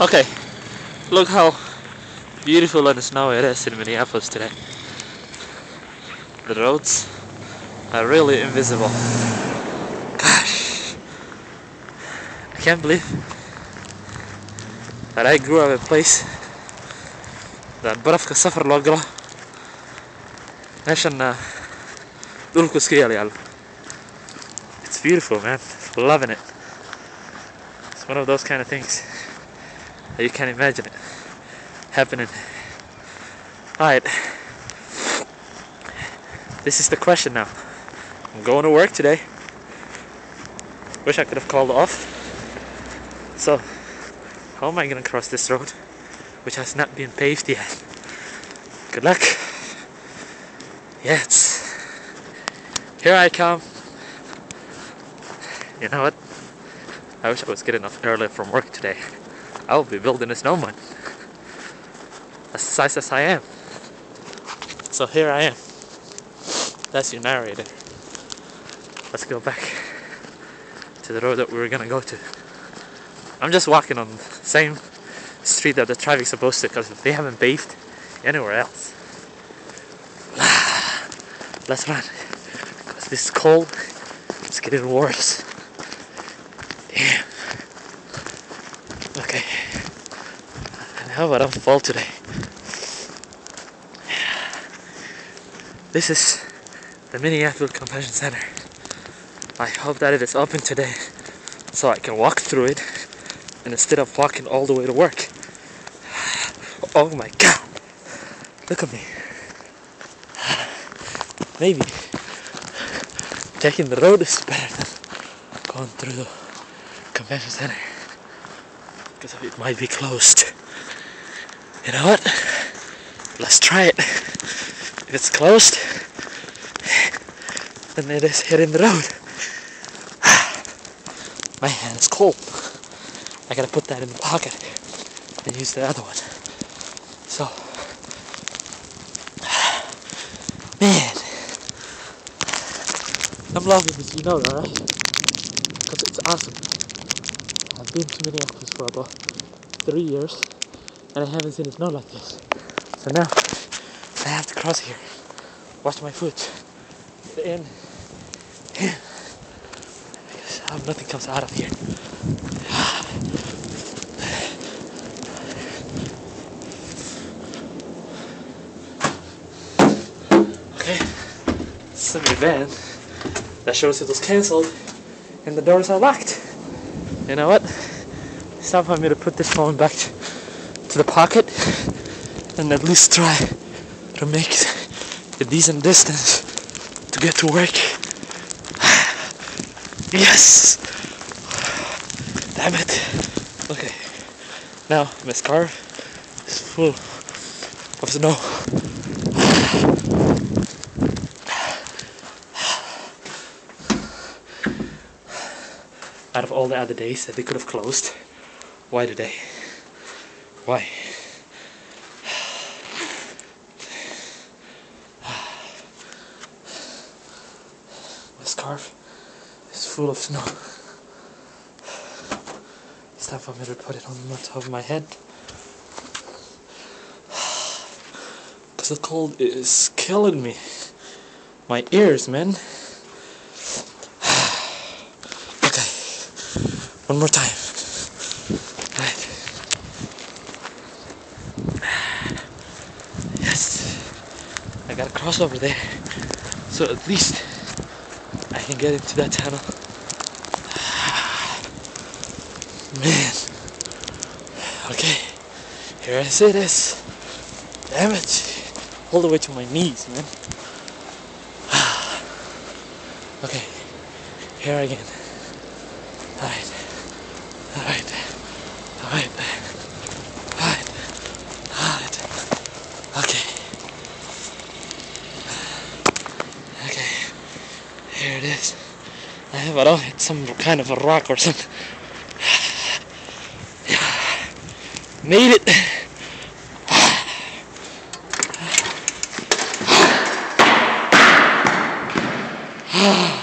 Okay, look how beautiful and snowy it is in Minneapolis today. The roads are really invisible. Gosh, I can't believe that I grew up in a place that barafka safar loo galo. Meeshan dhulku iska yaal. It's beautiful, man. Loving it. It's one of those kind of things that you can't imagine it happening. Alright, this is the question now. I'm going to work today. Wish I could have called off. So, how am I gonna cross this road, which has not been paved yet? Good luck. Yes. Here I come. You know what? I wish I was getting off earlier from work today. I will be building a snowman. As size as I am. So here I am. That's your narrator. Let's go back to the road that we were gonna go to. I'm just walking on the same street that the traffic's supposed to, because they haven't paved anywhere else. Let's run. Because this is cold. It's getting worse. Damn. Okay. And how about I don't fall today? This is the Minneapolis Convention Center. I hope that it is open today so I can walk through it, and instead of walking all the way to work. Oh my god! Look at me. Maybe taking the road is better than going through the convention center, because it might be closed. You know what? Let's try it. If it's closed, then it is hitting the road. My hand is cold. I gotta put that in the pocket and use the other one. So, man, I'm loving this, you know that, right? Because it's awesome. I've been to Minneapolis for about 3 years, and I haven't seen it snow like this. So now, I have to cross here. Watch my foot. Get in. Because I hope nothing comes out of here. Okay. Some event that shows it was cancelled and the doors are locked. You know what? It's time for me to put this phone back to the pocket and at least try to make a decent distance to get to work. Yes! Damn it! Okay, now my scarf is full of snow. Out of all the other days that they could have closed, why today? Why? My scarf is full of snow. It's time for me to put it on the top of my head. Because the cold is killing me. My ears, man. Okay. One more time. Right. Yes. I gotta cross over there. So at least I can get into that tunnel. Man. Okay. Here it is. Damn it. All the way to my knees, man. Okay. Here again. Alright. Alright. Alright. Alright. Alright. Okay. Okay. Here it is. I hope I don't hit some kind of a rock or something. Made it. I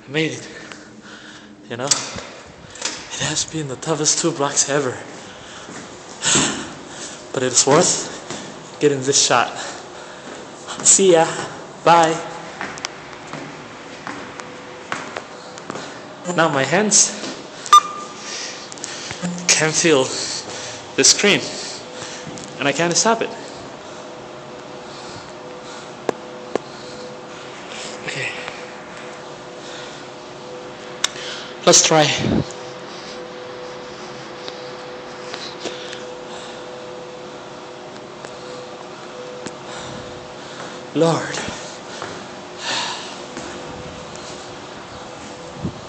made it. You know, it has been the toughest 2 blocks ever. but it is worth getting this shot. See ya. Bye. Now my hands can feel the screen and I can't stop it. Okay. Let's try. Lord.